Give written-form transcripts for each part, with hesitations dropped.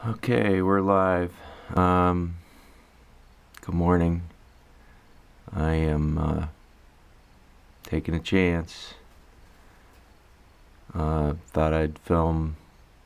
Okay, we're live. Good morning. I am taking a chance. Thought I'd film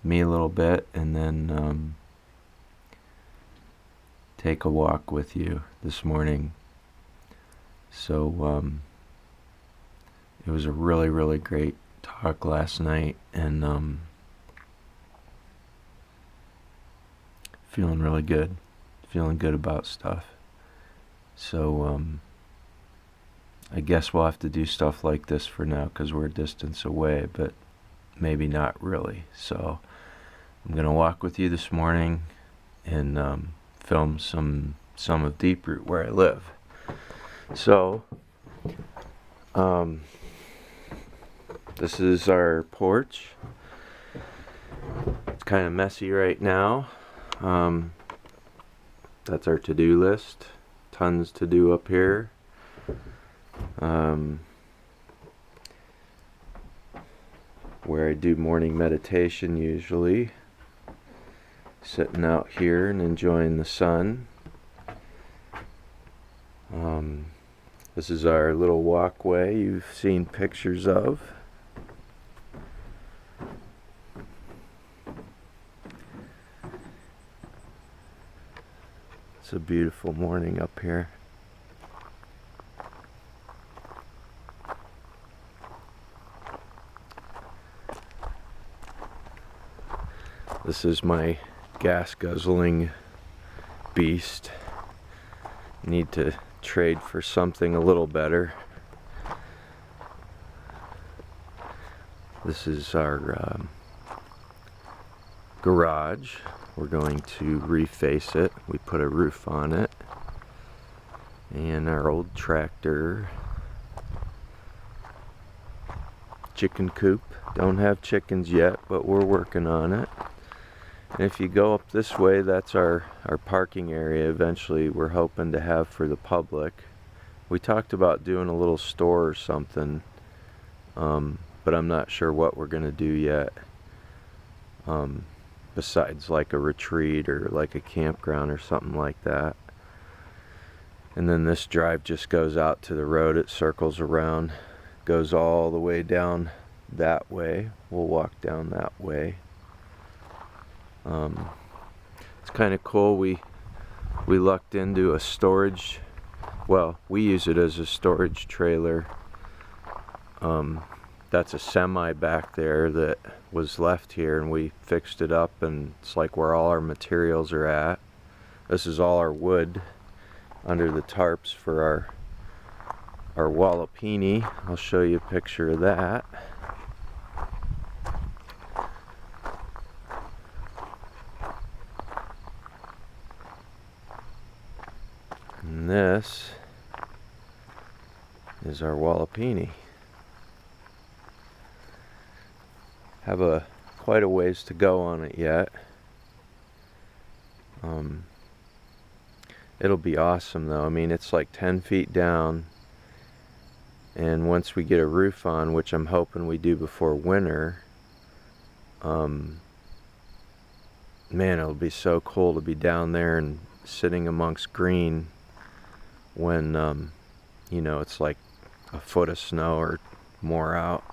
me a little bit and then take a walk with you this morning. So it was a really great talk last night, and feeling really good. Feeling good about stuff. So I guess we'll have to do stuff like this for now because we're a distance away, but maybe not really. So I'm gonna walk with you this morning and film some of Deep Root where I live. So this is our porch. It's kind of messy right now. That's our to-do list. Tons to do up here. Where I do morning meditation usually. Sitting out here and enjoying the sun. This is our little walkway you've seen pictures of. It's a beautiful morning up here. This is my gas guzzling beast. Need to trade for something a little better. This is our garage. We're going to reface it. We put a roof on it. And our old tractor. Chicken coop. Don't have chickens yet, but we're working on it. And if you go up this way, that's our parking area eventually we're hoping to have for the public. We talked about doing a little store or something, but I'm not sure what we're going to do yet, besides like a retreat or like a campground or something like that. And then this drive just goes out to the road. It circles around, goes all the way down that way. We'll walk down that way. It's kind of cool. We lucked into a storage, well, we use it as a storage trailer. That's a semi back there that was left here, and we fixed it up, and it's like where all our materials are at. This is all our wood under the tarps for our wallopini. I'll show you a picture of that. And this is our wallopini. Have quite a ways to go on it yet. It'll be awesome though. I mean, it's like 10 feet down, and once we get a roof on, which I'm hoping we do before winter, man, it'll be so cool to be down there and sitting amongst green when you know, it's like a foot of snow or more out.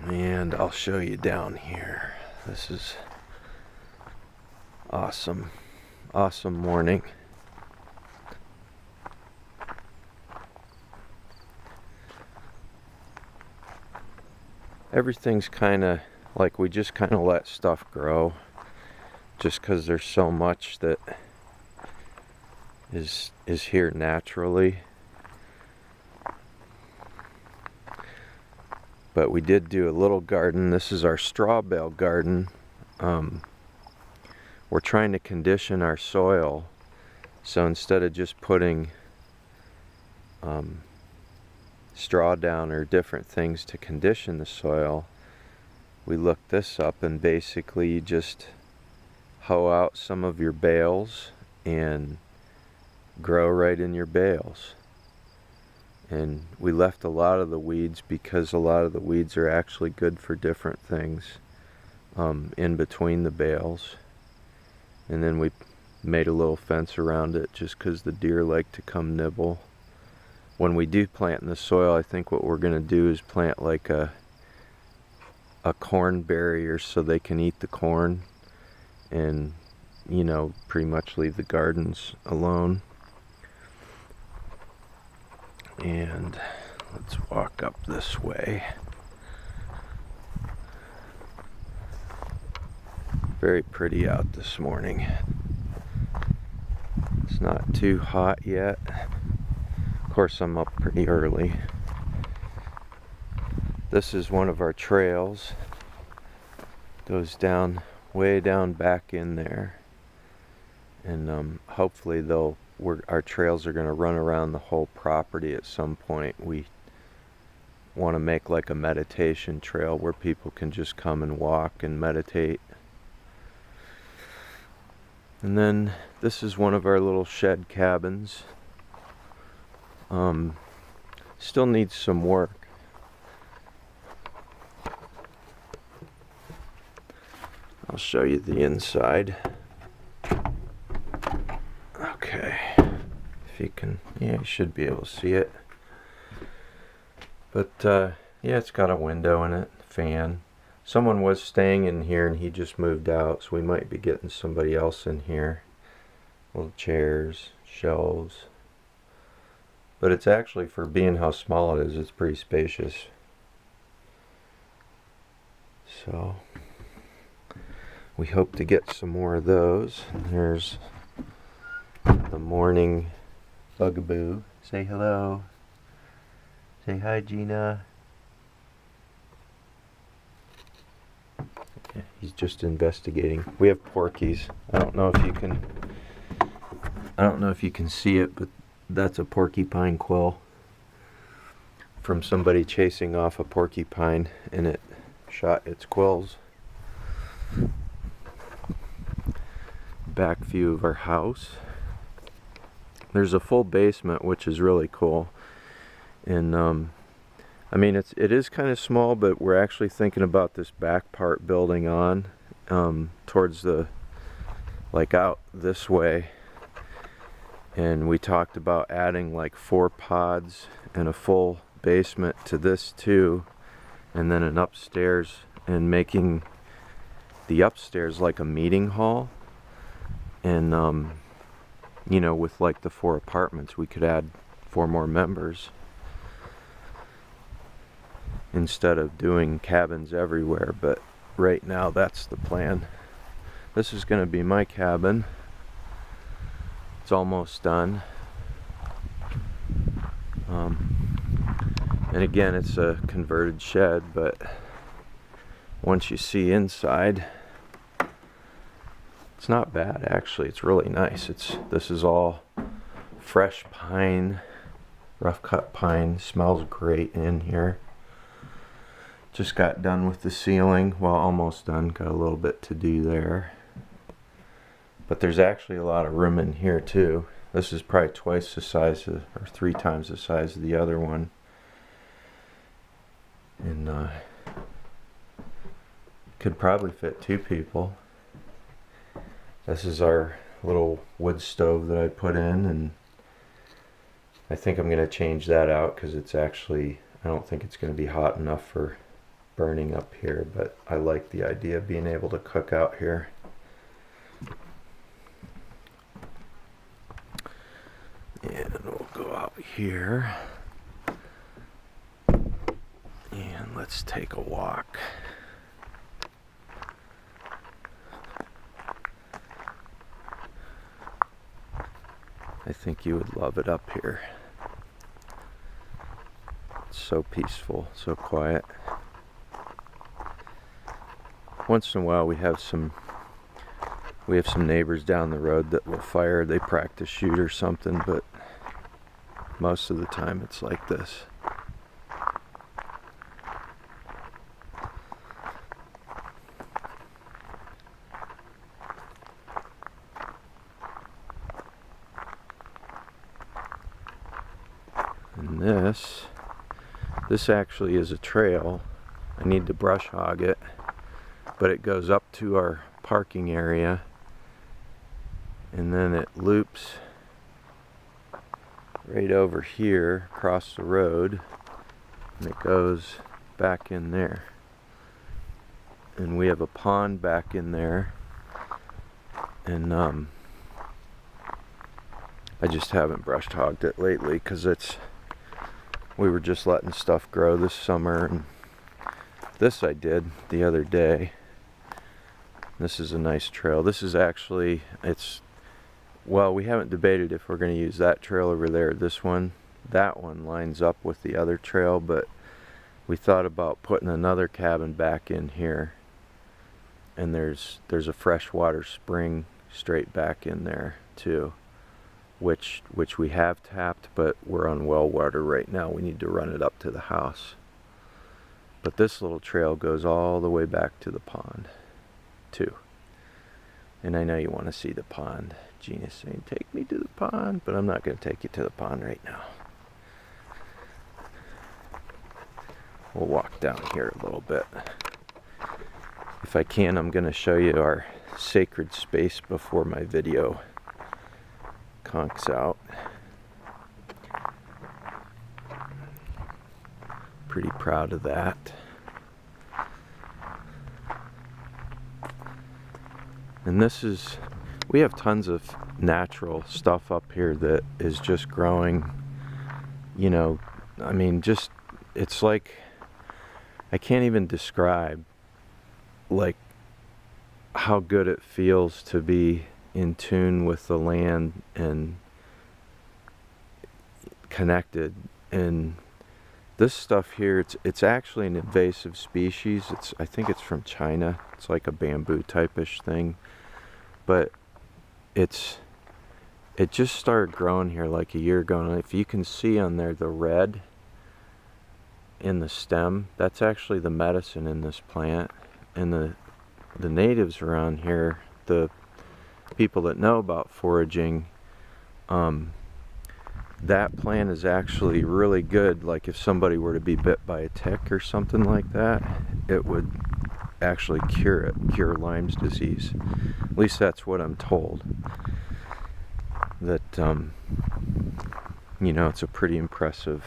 And I'll show you down here. This is awesome morning. Everything's kind of like we just kind of let stuff grow, just because there's so much that is here naturally. But we did do a little garden. This is our straw bale garden. We're trying to condition our soil, so instead of just putting straw down or different things to condition the soil, we looked this up, and basically you just hoe out some of your bales and grow right in your bales. And we left a lot of the weeds because a lot of the weeds are actually good for different things. in between the bales. And then we made a little fence around it just because the deer like to come nibble. When we do plant in the soil, I think what we're going to do is plant like a corn barrier so they can eat the corn and, you know, pretty much leave the gardens alone. And let's walk up this way. Very pretty out this morning. It's not too hot yet. Of course, I'm up pretty early. This is one of our trails. Goes down, way down back in there. And hopefully our trails are going to run around the whole property at some point. We want to make like a meditation trail where people can just come and walk and meditate. And then this is one of our little shed cabins. Still needs some work. I'll show you the inside. Okay. If you can, yeah, you should be able to see it. But yeah, it's got a window in it, fan. Someone was staying in here and he just moved out, so we might be getting somebody else in here. Little chairs, shelves. But it's actually, for being how small it is, it's pretty spacious. So we hope to get some more of those. And there's the morning bugaboo. Say hello. Say hi, Gina. Yeah, he's just investigating. We have porkies. I don't know if you can see it, but that's a porcupine quill from somebody chasing off a porcupine, and it shot its quills. Back view of our house. There's a full basement, which is really cool. And I mean, it is kind of small, but we're actually thinking about this back part building on towards the, like, out this way. And we talked about adding like 4 pods and a full basement to this too, and then an upstairs, and making the upstairs like a meeting hall. And you know, with like the 4 apartments, we could add 4 more members instead of doing cabins everywhere. But right now that's the plan. This is going to be my cabin. It's almost done. And again, it's a converted shed, but once you see inside, it's not bad actually. It's really nice. This is all fresh pine, rough cut pine. Smells great in here. Just got done with the ceiling. Well, almost done. Got a little bit to do there. But there's actually a lot of room in here too. This is probably twice the size or 3 times the size of the other one. And could probably fit 2 people. This is our little wood stove that I put in, and I think I'm going to change that out because it's actually, I don't think it's going to be hot enough for burning up here, but I like the idea of being able to cook out here. And we'll go out here and let's take a walk. I think you would love it up here. It's so peaceful, so quiet. Once in a while we have some neighbors down the road that will fire. They practice shoot or something, but most of the time it's like this. And this actually is a trail. I need to brush hog it, but it goes up to our parking area, and then it loops right over here across the road, and it goes back in there. And we have a pond back in there, and I just haven't brush hogged it lately because we were just letting stuff grow this summer, and this I did the other day. This is a nice trail. This is actually, well, we haven't debated if we're going to use that trail over there. That one lines up with the other trail, but we thought about putting another cabin back in here, and there's a freshwater spring straight back in there too, which we have tapped, but we're on well water right now. We need to run it up to the house. But this little trail goes all the way back to the pond too. And I know you want to see the pond. Gina's saying, take me to the pond, but I'm not going to take you to the pond right now. We'll walk down here a little bit. If I can, I'm going to show you our sacred space before my video conks out. Pretty proud of that. And we have tons of natural stuff up here that is just growing, you know, I mean, it's like, I can't even describe like how good it feels to be in tune with the land and connected. And this stuff here, it's actually an invasive species. I think it's from China. It's like a bamboo type-ish thing, but it just started growing here like a year ago. And if you can see on there the red in the stem, that's actually the medicine in this plant. And the natives around here, the people that know about foraging, that plant is actually really good. Like if somebody were to be bit by a tick or something like that, it would actually cure Lyme's disease. At least that's what I'm told. That you know, it's a pretty impressive,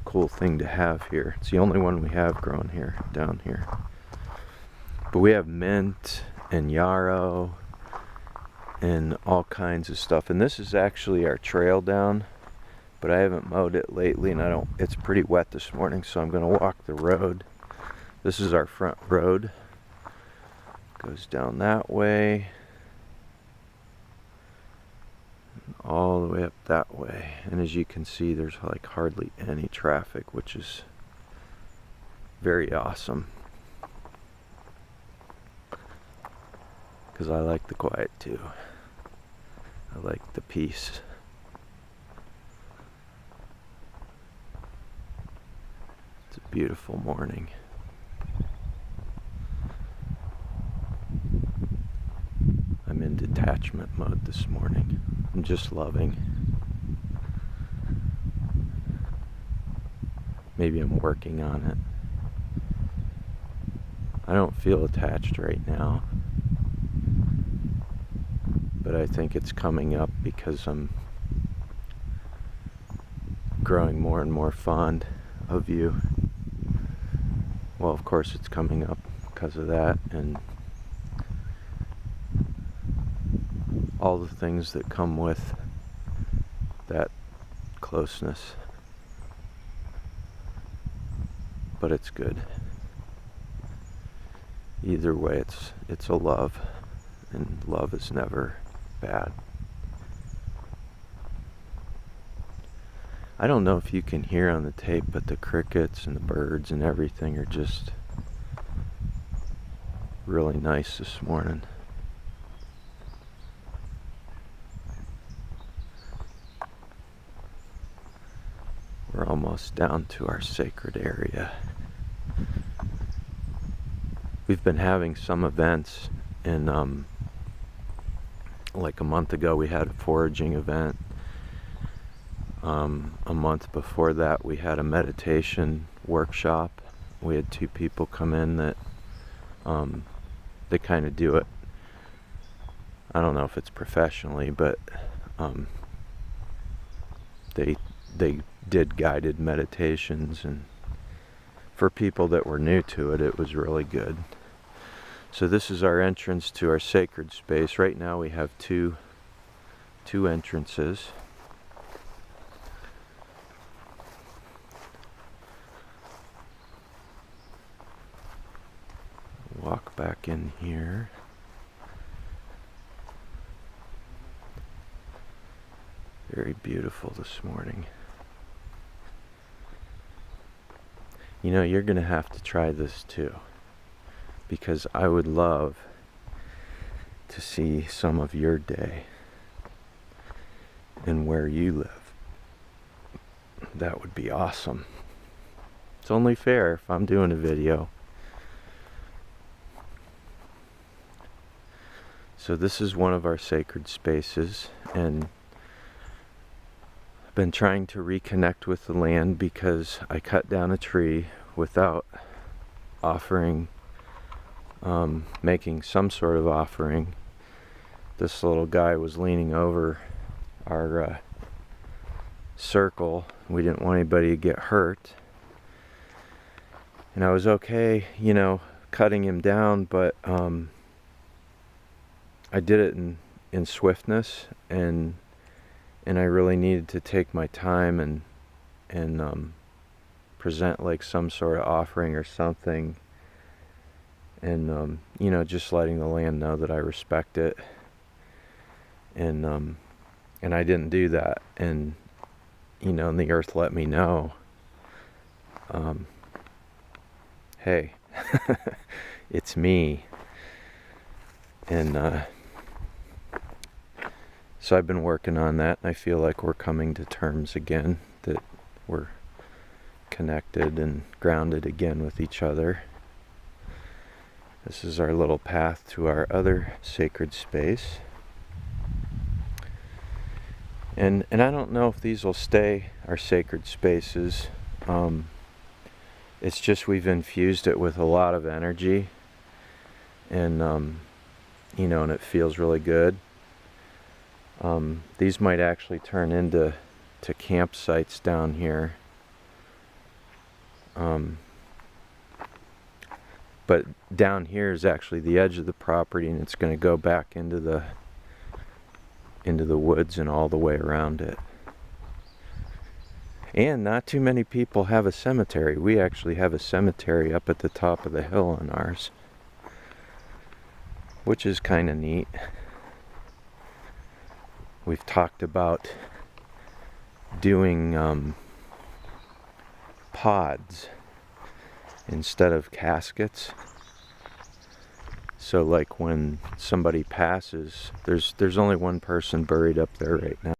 cool thing to have here. It's the only one we have grown here, down here. But we have mint and yarrow and all kinds of stuff. And this is actually our trail down, but I haven't mowed it lately, and it's pretty wet this morning, so I'm gonna walk the road. This is our front road. Goes down that way, all the way up that way. And as you can see, there's like hardly any traffic, which is very awesome, because I like the quiet too. I like the peace. It's a beautiful morning. I'm in detachment mode this morning. I'm just loving. Maybe I'm working on it. I don't feel attached right now, but I think it's coming up because I'm growing more and more fond of you. Well, of course it's coming up because of that, and all the things that come with that closeness. But it's good. Either way, it's a love, and love is never bad. I don't know if you can hear on the tape, but the crickets and the birds and everything are just really nice this morning. We're almost down to our sacred area. We've been having some events, and like a month ago we had a foraging event. A month before that we had a meditation workshop We had 2 people come in that they kind of do it. I don't know if it's professionally, but they did guided meditations, and for people that were new to it, it was really good. So this is our entrance to our sacred space. Right now we have two entrances. Walk back in here. Very beautiful this morning. You know, you're gonna have to try this too, because I would love to see some of your day and where you live. That would be awesome. It's only fair if I'm doing a video. So this is one of our sacred spaces, and I've been trying to reconnect with the land because I cut down a tree without offering, making some sort of offering. This little guy was leaning over our circle. We didn't want anybody to get hurt. And I was okay, you know, cutting him down, but I did it in swiftness, and I really needed to take my time and present like some sort of offering or something, and you know, just letting the land know that I respect it, and I didn't do that, and you know, and the earth let me know, hey, it's me, and so I've been working on that, and I feel like we're coming to terms again, that we're connected and grounded again with each other. This is our little path to our other sacred space. And I don't know if these will stay our sacred spaces. It's just we've infused it with a lot of energy, and you know, and it feels really good. These might actually turn into campsites down here. But down here is actually the edge of the property, and it's going to go back into the woods and all the way around it. And not too many people have a cemetery. We actually have a cemetery up at the top of the hill on ours, which is kind of neat. We've talked about doing pods instead of caskets. So like when somebody passes, there's only one person buried up there right now.